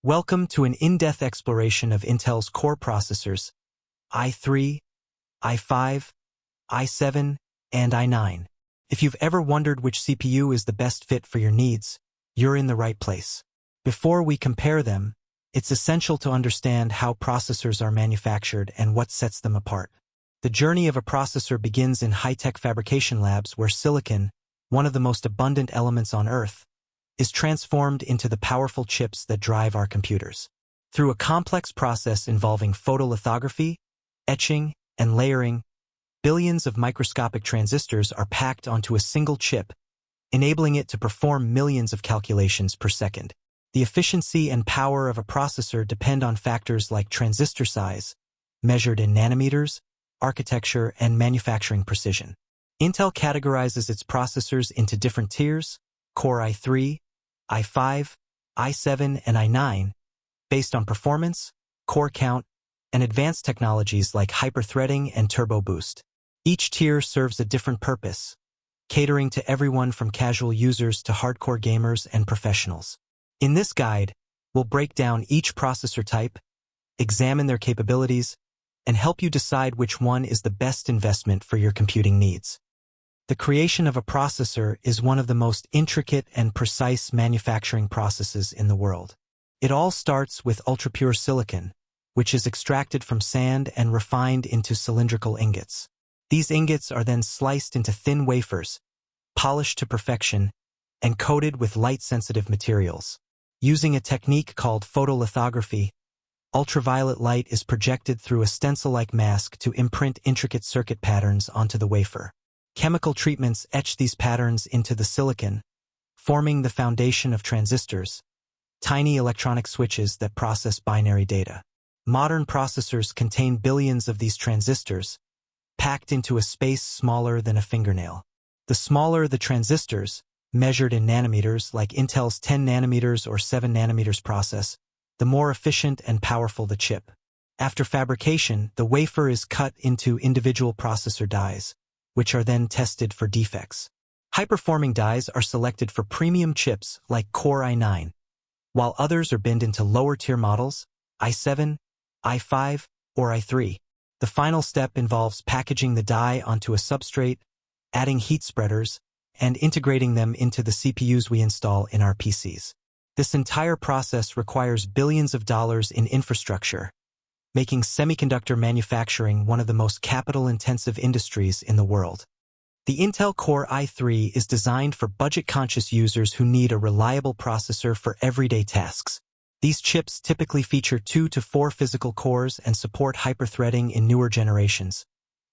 Welcome to an in-depth exploration of Intel's core processors, i3, i5, i7, and i9. If you've ever wondered which CPU is the best fit for your needs, you're in the right place. Before we compare them, it's essential to understand how processors are manufactured and what sets them apart. The journey of a processor begins in high-tech fabrication labs where silicon, one of the most abundant elements on Earth, is transformed into the powerful chips that drive our computers. Through a complex process involving photolithography, etching, and layering, billions of microscopic transistors are packed onto a single chip, enabling it to perform millions of calculations per second. The efficiency and power of a processor depend on factors like transistor size, measured in nanometers, architecture, and manufacturing precision. Intel categorizes its processors into different tiers: Core i3, i5, i7, and i9, based on performance, core count, and advanced technologies like hyper-threading and turbo boost. Each tier serves a different purpose, catering to everyone from casual users to hardcore gamers and professionals. In this guide, we'll break down each processor type, examine their capabilities, and help you decide which one is the best investment for your computing needs. The creation of a processor is one of the most intricate and precise manufacturing processes in the world. It all starts with ultrapure silicon, which is extracted from sand and refined into cylindrical ingots. These ingots are then sliced into thin wafers, polished to perfection, and coated with light-sensitive materials. Using a technique called photolithography, ultraviolet light is projected through a stencil-like mask to imprint intricate circuit patterns onto the wafer. Chemical treatments etch these patterns into the silicon, forming the foundation of transistors, tiny electronic switches that process binary data. Modern processors contain billions of these transistors, packed into a space smaller than a fingernail. The smaller the transistors, measured in nanometers like Intel's 10 nanometers or 7 nanometers process, the more efficient and powerful the chip. After fabrication, the wafer is cut into individual processor dies, which are then tested for defects. High-performing dies are selected for premium chips like Core i9, while others are binned into lower-tier models, i7, i5, or i3. The final step involves packaging the die onto a substrate, adding heat spreaders, and integrating them into the CPUs we install in our PCs. This entire process requires billions of dollars in infrastructure, making semiconductor manufacturing one of the most capital-intensive industries in the world. The Intel Core i3 is designed for budget-conscious users who need a reliable processor for everyday tasks. These chips typically feature 2 to 4 physical cores and support hyper-threading in newer generations,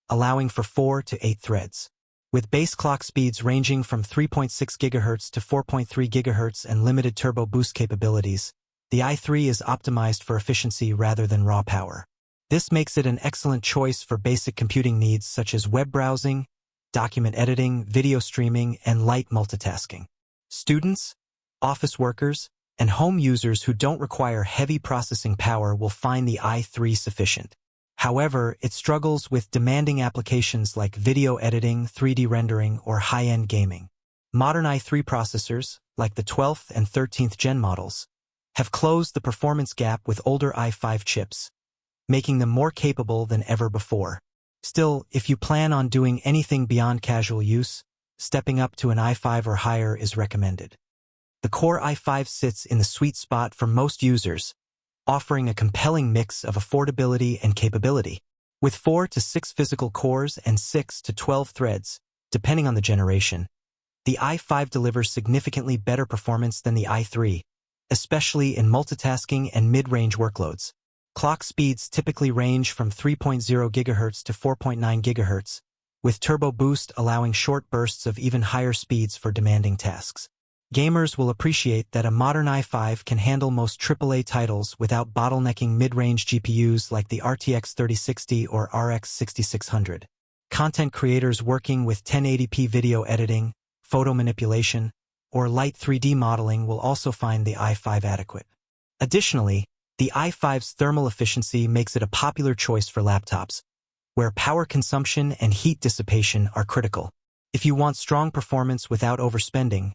allowing for 4 to 8 threads. With base clock speeds ranging from 3.6 GHz to 4.3 GHz and limited turbo boost capabilities, the i3 is optimized for efficiency rather than raw power. This makes it an excellent choice for basic computing needs such as web browsing, document editing, video streaming, and light multitasking. Students, office workers, and home users who don't require heavy processing power will find the i3 sufficient. However, it struggles with demanding applications like video editing, 3D rendering, or high-end gaming. Modern i3 processors, like the 12th and 13th gen models, have closed the performance gap with older i5 chips, making them more capable than ever before. Still, if you plan on doing anything beyond casual use, stepping up to an i5 or higher is recommended. The Core i5 sits in the sweet spot for most users, offering a compelling mix of affordability and capability. With 4 to 6 physical cores and 6 to 12 threads, depending on the generation, the i5 delivers significantly better performance than the i3, especially in multitasking and mid-range workloads. Clock speeds typically range from 3.0 GHz to 4.9 GHz, with turbo boost allowing short bursts of even higher speeds for demanding tasks. Gamers will appreciate that a modern i5 can handle most AAA titles without bottlenecking mid-range GPUs like the RTX 3060 or RX 6600. Content creators working with 1080p video editing, photo manipulation, or light 3D modeling will also find the i5 adequate. Additionally, the i5's thermal efficiency makes it a popular choice for laptops, where power consumption and heat dissipation are critical. If you want strong performance without overspending,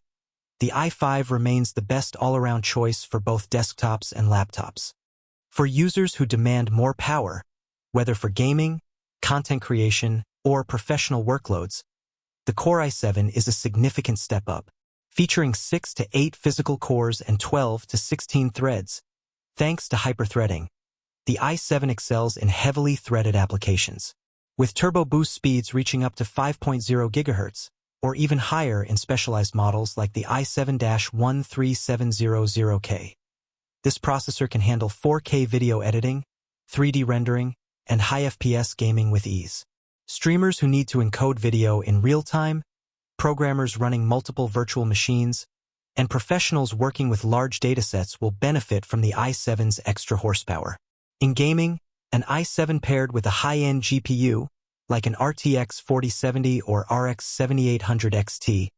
the i5 remains the best all-around choice for both desktops and laptops. For users who demand more power, whether for gaming, content creation, or professional workloads, the Core i7 is a significant step up, featuring 6 to 8 physical cores and 12 to 16 threads. Thanks to hyperthreading, the i7 excels in heavily threaded applications, with turbo boost speeds reaching up to 5.0 GHz, or even higher in specialized models like the i7-13700K. This processor can handle 4K video editing, 3D rendering, and high FPS gaming with ease. Streamers who need to encode video in real time, programmers running multiple virtual machines, and professionals working with large datasets will benefit from the i7's extra horsepower. In gaming, an i7 paired with a high-end GPU, like an RTX 4070 or RX 7800 XT,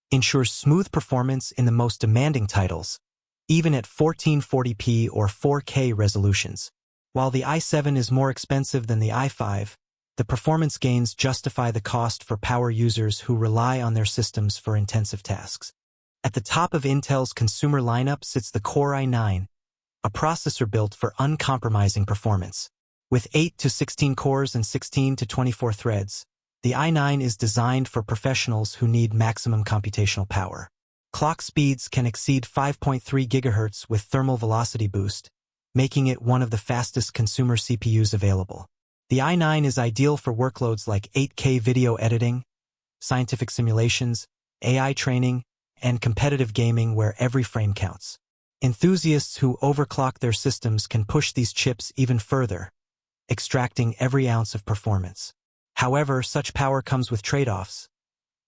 ensures smooth performance in the most demanding titles, even at 1440p or 4K resolutions. While the i7 is more expensive than the i5, the performance gains justify the cost for power users who rely on their systems for intensive tasks. At the top of Intel's consumer lineup sits the Core i9, a processor built for uncompromising performance. With 8 to 16 cores and 16 to 24 threads, the i9 is designed for professionals who need maximum computational power. Clock speeds can exceed 5.3 GHz with thermal velocity boost, making it one of the fastest consumer CPUs available. The i9 is ideal for workloads like 8K video editing, scientific simulations, AI training, and competitive gaming where every frame counts. Enthusiasts who overclock their systems can push these chips even further, extracting every ounce of performance. However, such power comes with trade-offs.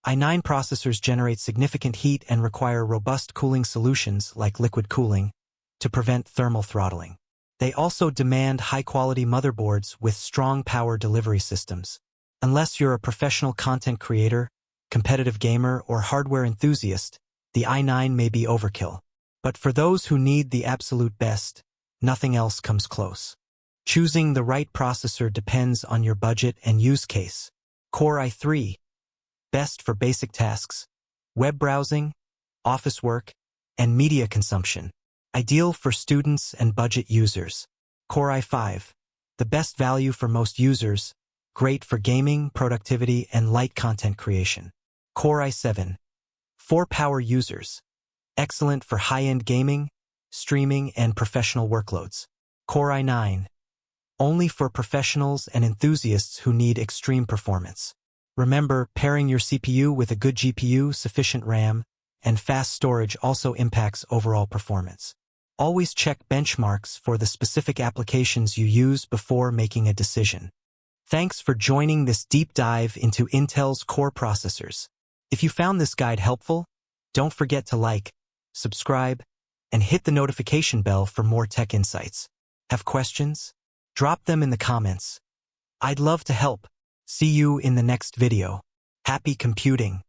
i9 processors generate significant heat and require robust cooling solutions like liquid cooling to prevent thermal throttling. They also demand high-quality motherboards with strong power delivery systems. Unless you're a professional content creator, competitive gamer, or hardware enthusiast, the i9 may be overkill. But for those who need the absolute best, nothing else comes close. Choosing the right processor depends on your budget and use case. Core i3, best for basic tasks, web browsing, office work, and media consumption. Ideal for students and budget users. Core i5, the best value for most users, great for gaming, productivity, and light content creation. Core i7, for power users, excellent for high-end gaming, streaming, and professional workloads. Core i9, only for professionals and enthusiasts who need extreme performance. Remember, pairing your CPU with a good GPU, sufficient RAM, and fast storage also impacts overall performance. Always check benchmarks for the specific applications you use before making a decision. Thanks for joining this deep dive into Intel's Core processors. If you found this guide helpful, don't forget to like, subscribe, and hit the notification bell for more tech insights. Have questions? Drop them in the comments. I'd love to help. See you in the next video. Happy computing!